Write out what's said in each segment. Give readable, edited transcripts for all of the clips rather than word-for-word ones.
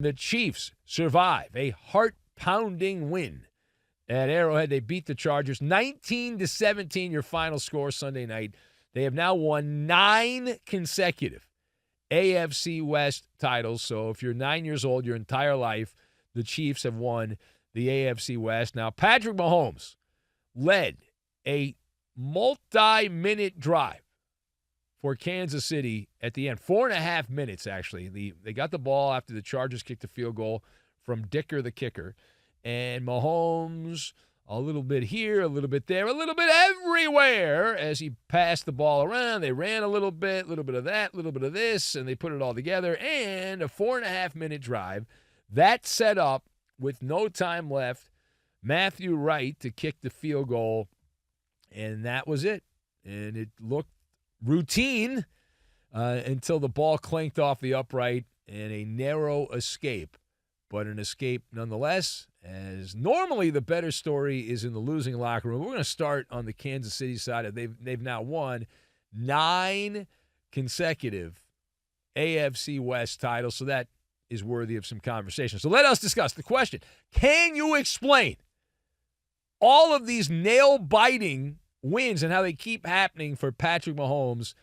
The Chiefs survive a heart-pounding win at Arrowhead. They beat the Chargers 19-17, your final score Sunday night. They have now won 9 consecutive AFC West titles. So if you're 9 years old, your entire life, the Chiefs have won the AFC West. Now, Patrick Mahomes led a multi-minute drive for Kansas City at the end. 4.5 minutes, actually. They got the ball after the Chargers kicked the field goal from Dicker, the kicker. And Mahomes, a little bit here, a little bit there, a little bit everywhere as he passed the ball around. They ran a little bit of that, a little bit of this, and they put it all together. And a 4.5-minute drive. That set up, with no time left, Matthew Wright to kick the field goal. And that was it. And it looked routine until the ball clanked off the upright and a narrow escape, but an escape nonetheless, as normally the better story is in the losing locker room. We're going to start on the Kansas City side. They've now won 9 consecutive AFC West titles, so that is worthy of some conversation. So let us discuss the question. Can you explain all of these nail-biting wins and how they keep happening for Patrick Mahomes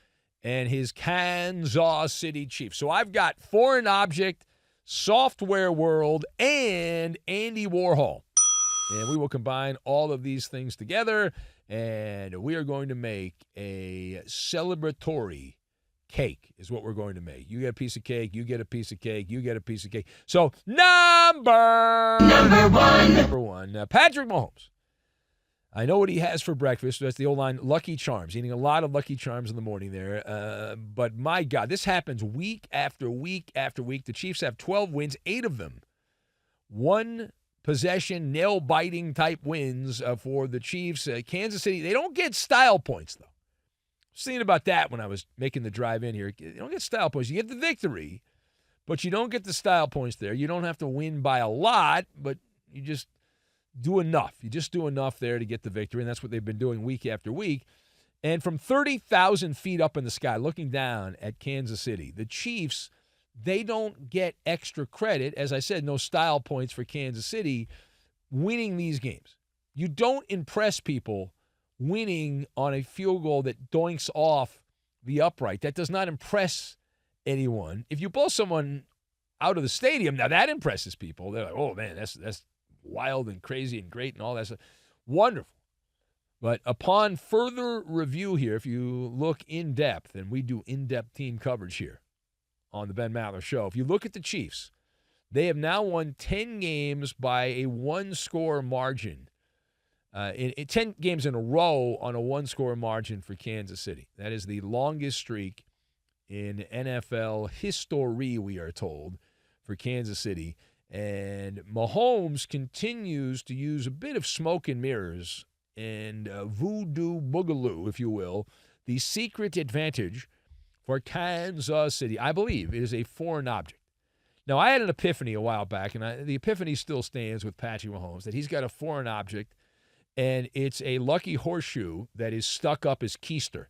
and his Kansas City Chiefs? So I've got Foreign Object, Software World, and Andy Warhol. And we will combine all of these things together, and we are going to make a celebratory cake is what we're going to make. You get a piece of cake, you get a piece of cake, you get a piece of cake. So number one, Patrick Mahomes. I know what he has for breakfast. That's the old line, Lucky Charms. Eating a lot of Lucky Charms in the morning there. But my God, this happens week after week after week. The Chiefs have 12 wins, 8 of them. One possession, nail-biting type wins for the Chiefs. Kansas City, they don't get style points, though. I was thinking about that when I was making the drive in here. You don't get style points. You get the victory, but you don't get the style points there. You don't have to win by a lot, but you just do enough. You just do enough there to get the victory, and that's what they've been doing week after week. And from 30,000 feet up in the sky, looking down at Kansas City, the Chiefs, they don't get extra credit. As I said, no style points for Kansas City winning these games. You don't impress people winning on a field goal that doinks off the upright. That does not impress anyone. If you blow someone out of the stadium, now that impresses people. They're like, oh, man, that's wild and crazy and great and all that stuff. Wonderful. But upon further review here, if you look in depth, and we do in-depth team coverage here on the Ben Maller Show, if you look at the Chiefs, they have now won 10 games by a one-score margin. In 10 games in a row on a one-score margin for Kansas City. That is the longest streak in NFL history, we are told, for Kansas City. And Mahomes continues to use a bit of smoke and mirrors and voodoo boogaloo, if you will, the secret advantage for Kansas City. I believe it is a foreign object. Now, I had an epiphany a while back, and the epiphany still stands with Patrick Mahomes, that he's got a foreign object, and it's a lucky horseshoe that is stuck up his keister.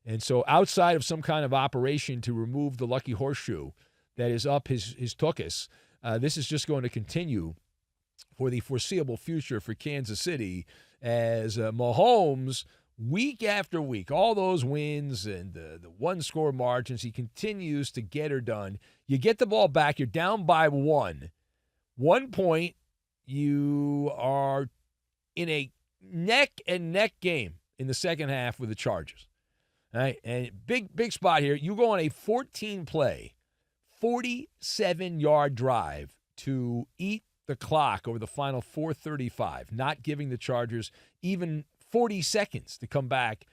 And so outside of some kind of operation to remove the lucky horseshoe that is up his tuchus, this is just going to continue for the foreseeable future for Kansas City as Mahomes, week after week, all those wins and the one-score margins, he continues to get her done. You get the ball back, you're down by 1 point, you are in a neck-and-neck game in the second half with the Chargers. All right, and big spot here. You go on a 14-play, 47-yard drive to eat the clock over the final 4:35, not giving the Chargers even 40 seconds to come back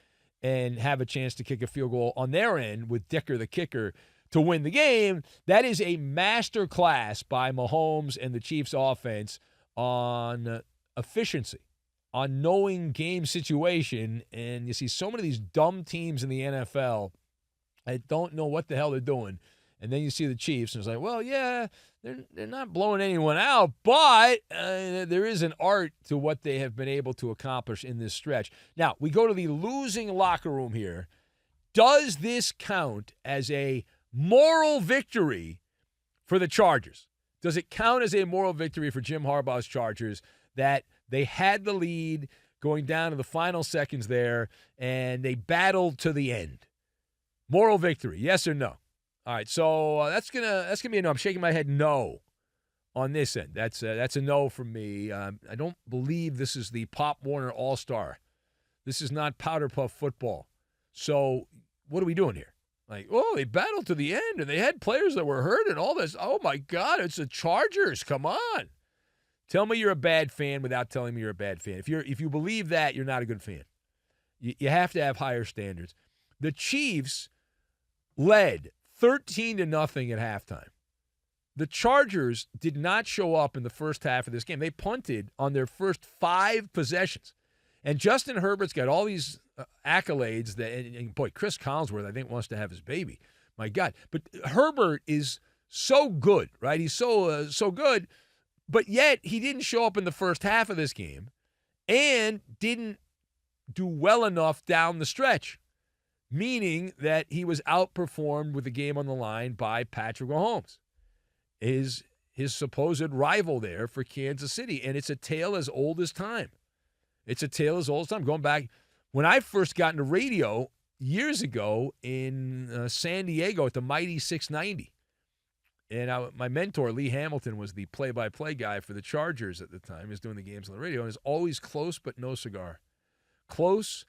and have a chance to kick a field goal on their end with Dicker, the kicker, to win the game. That is a masterclass by Mahomes and the Chiefs offense on efficiency, on knowing game situation. And you see so many of these dumb teams in the NFL that don't know what the hell they're doing. And then you see the Chiefs, and it's like, well, yeah, they're not blowing anyone out, but there is an art to what they have been able to accomplish in this stretch. Now, we go to the losing locker room here. Does this count as a moral victory for the Chargers? Does it count as a moral victory for Jim Harbaugh's Chargers that they had the lead going down to the final seconds there, and they battled to the end? Moral victory, yes or no? All right, so that's gonna be a no. I'm shaking my head no on this end. That's a no from me. I don't believe this is the Pop Warner All-Star. This is not powder puff football. So what are we doing here? Like, oh, they battled to the end, and they had players that were hurt and all this. Oh, my God, it's the Chargers. Come on. Tell me you're a bad fan without telling me you're a bad fan. If you believe that, you're not a good fan. You have to have higher standards. The Chiefs led 13-0 at halftime. The Chargers did not show up in the first half of this game. They punted on their first 5 possessions. And Justin Herbert's got all these accolades that, and boy, Chris Collinsworth, I think, wants to have his baby. My God. But Herbert is so good, right? He's so good, but yet he didn't show up in the first half of this game and didn't do well enough down the stretch, meaning that he was outperformed with the game on the line by Patrick Mahomes, his supposed rival there for Kansas City. And it's a tale as old as time. It's a tale as old as time. Going back, when I first got into radio years ago in San Diego at the Mighty 690, and my mentor, Lee Hamilton, was the play-by-play guy for the Chargers at the time. He was doing the games on the radio, and it's always close but no cigar. Close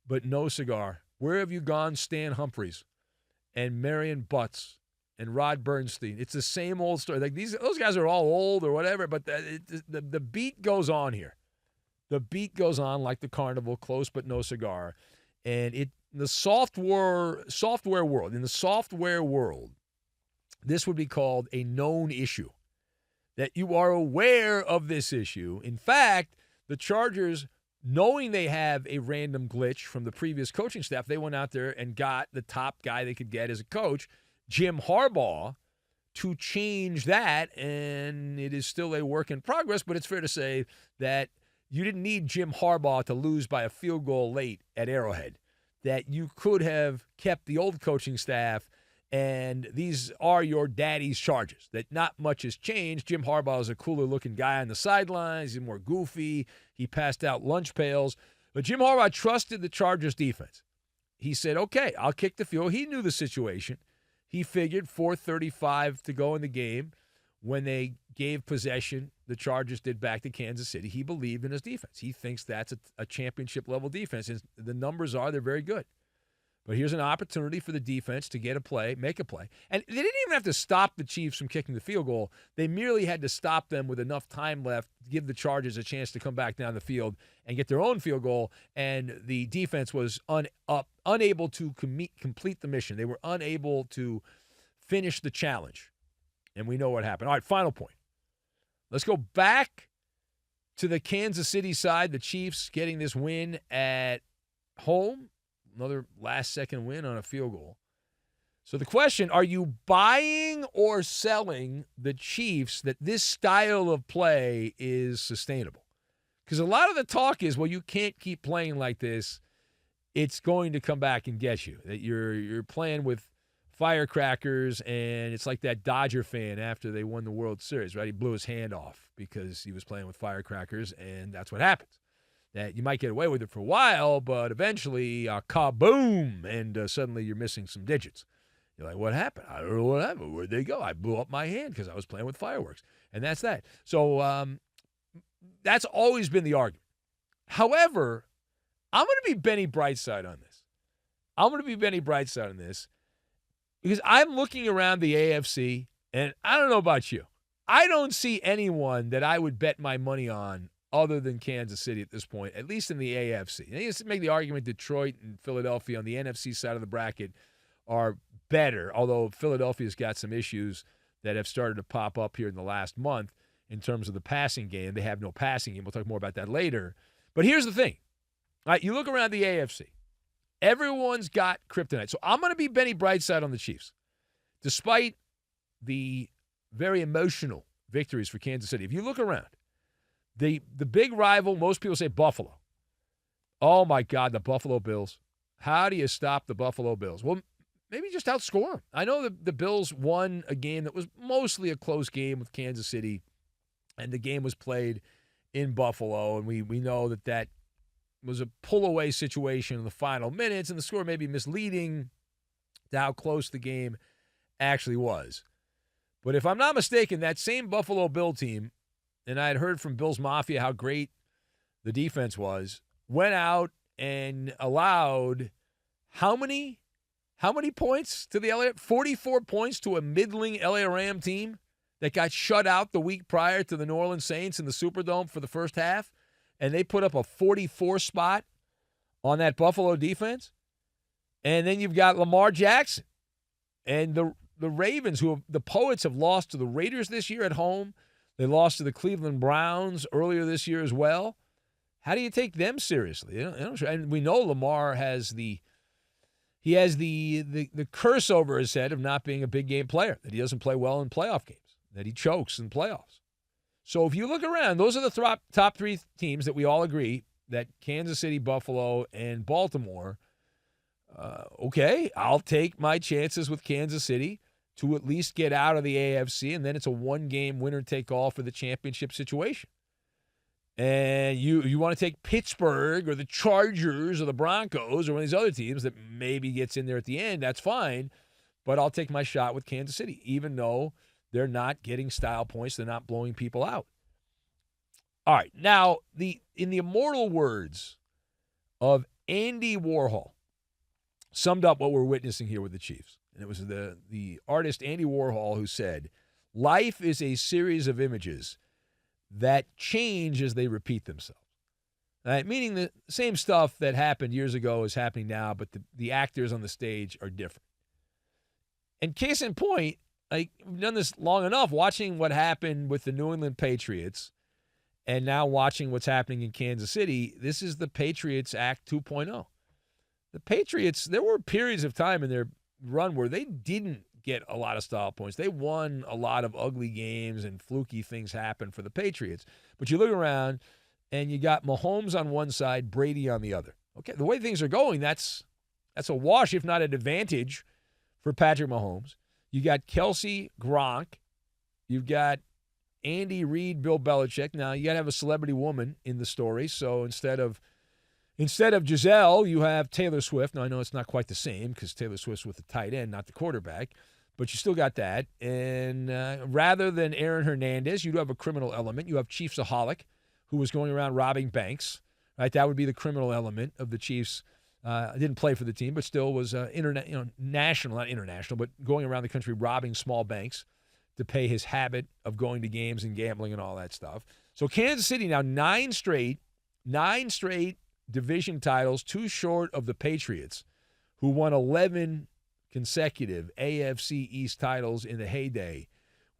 but no cigar. Where have you gone, Stan Humphries and Marion Butts and Rod Bernstein? It's the same old story. Like those guys are all old or whatever, but the beat goes on here. The beat goes on like the carnival, close but no cigar. And the software world, in the software world, this would be called a known issue, that you are aware of this issue. In fact, the Chargers, knowing they have a random glitch from the previous coaching staff, they went out there and got the top guy they could get as a coach, Jim Harbaugh, to change that. And it is still a work in progress, but it's fair to say that you didn't need Jim Harbaugh to lose by a field goal late at Arrowhead, that you could have kept the old coaching staff, and these are your daddy's Chargers, that not much has changed. Jim Harbaugh is a cooler-looking guy on the sidelines. He's more goofy. He passed out lunch pails. But Jim Harbaugh trusted the Chargers' defense. He said, okay, I'll kick the field. He knew the situation. He figured 4:35 to go in the game. When they gave possession, the Chargers did back to Kansas City. He believed in his defense. He thinks that's a championship-level defense. And the numbers are, they're very good. But here's an opportunity for the defense to get a play, make a play. And they didn't even have to stop the Chiefs from kicking the field goal. They merely had to stop them with enough time left to give the Chargers a chance to come back down the field and get their own field goal. And the defense was unable to complete the mission. They were unable to finish the challenge. And we know what happened. All right, final point. Let's go back to the Kansas City side. The Chiefs getting this win at home. Another last-second win on a field goal. So the question, are you buying or selling the Chiefs that this style of play is sustainable? Because a lot of the talk is, well, you can't keep playing like this. It's going to come back and get you. That you're playing with firecrackers, and it's like that Dodger fan after they won the World Series, right? He blew his hand off because he was playing with firecrackers, and that's what happens. That you might get away with it for a while, but eventually, kaboom, and suddenly you're missing some digits. You're like, what happened? I don't know what happened. Where'd they go? I blew up my hand because I was playing with fireworks. And that's that. So that's always been the argument. However, I'm going to be Benny Brightside on this. Because I'm looking around the AFC, and I don't know about you. I don't see anyone that I would bet my money on other than Kansas City at this point, at least in the AFC. And you can make the argument Detroit and Philadelphia on the NFC side of the bracket are better, although Philadelphia's got some issues that have started to pop up here in the last month in terms of the passing game. They have no passing game. We'll talk more about that later. But here's the thing. All right, you look around the AFC. Everyone's got kryptonite. So I'm going to be Benny Brightside on the Chiefs, despite the very emotional victories for Kansas City. If you look around, the big rival, most people say Buffalo. Oh, my God, the Buffalo Bills. How do you stop the Buffalo Bills? Well, maybe just outscore them. I know the Bills won a game that was mostly a close game with Kansas City, and the game was played in Buffalo, and we know that was a pull-away situation in the final minutes, and the score may be misleading to how close the game actually was. But if I'm not mistaken, that same Buffalo Bill team, and I had heard from Bills Mafia how great the defense was, went out and allowed how many points to the 44 points to a middling LA Ram team that got shut out the week prior to the New Orleans Saints in the Superdome for the first half, and they put up a 44 spot on that Buffalo defense. And then you've got Lamar Jackson and the Ravens, the Poets have lost to the Raiders this year at home. They lost to the Cleveland Browns earlier this year as well. How do you take them seriously? And we know Lamar has the curse over his head of not being a big game player, that he doesn't play well in playoff games, that he chokes in playoffs. So if you look around, those are the top three teams that we all agree that Kansas City, Buffalo, and Baltimore. Okay, I'll take my chances with Kansas City to at least get out of the AFC, and then it's a one-game winner-take-all for the championship situation. And you want to take Pittsburgh or the Chargers or the Broncos or one of these other teams that maybe gets in there at the end, that's fine. But I'll take my shot with Kansas City, even though they're not getting style points. They're not blowing people out. All right, now, in the immortal words of Andy Warhol, summed up what we're witnessing here with the Chiefs. And it was the artist Andy Warhol who said, "Life is a series of images that change as they repeat themselves." Right? Meaning the same stuff that happened years ago is happening now, but the actors on the stage are different. And case in point, we've done this long enough, watching what happened with the New England Patriots and now watching what's happening in Kansas City. This is the Patriots Act 2.0. The Patriots, there were periods of time in their run where they didn't get a lot of style points. They won a lot of ugly games and fluky things happened for the Patriots. But you look around and you got Mahomes on one side, Brady on the other. Okay, the way things are going, that's a wash, if not an advantage for Patrick Mahomes. You got Kelsey, Gronk. You've got Andy Reid, Bill Belichick. Now, you got to have a celebrity woman in the story. So instead of Giselle, you have Taylor Swift. Now, I know it's not quite the same because Taylor Swift's with the tight end, not the quarterback, but you still got that. And rather than Aaron Hernandez, you do have a criminal element. You have Chiefsaholic, who was going around robbing banks. Right, that would be the criminal element of the Chiefs. Didn't play for the team, but still was national, not international, but going around the country robbing small banks to pay his habit of going to games and gambling and all that stuff. So Kansas City now 9 straight division titles, 2 short of the Patriots, who won 11 consecutive AFC East titles in the heyday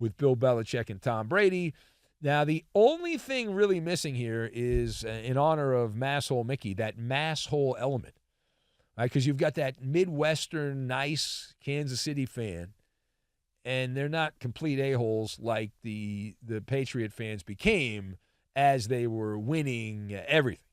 with Bill Belichick and Tom Brady. Now, the only thing really missing here is, in honor of Masshole Mickey, that masshole element. Right? Because you've got that Midwestern, nice Kansas City fan, and they're not complete a-holes like the Patriot fans became as they were winning everything.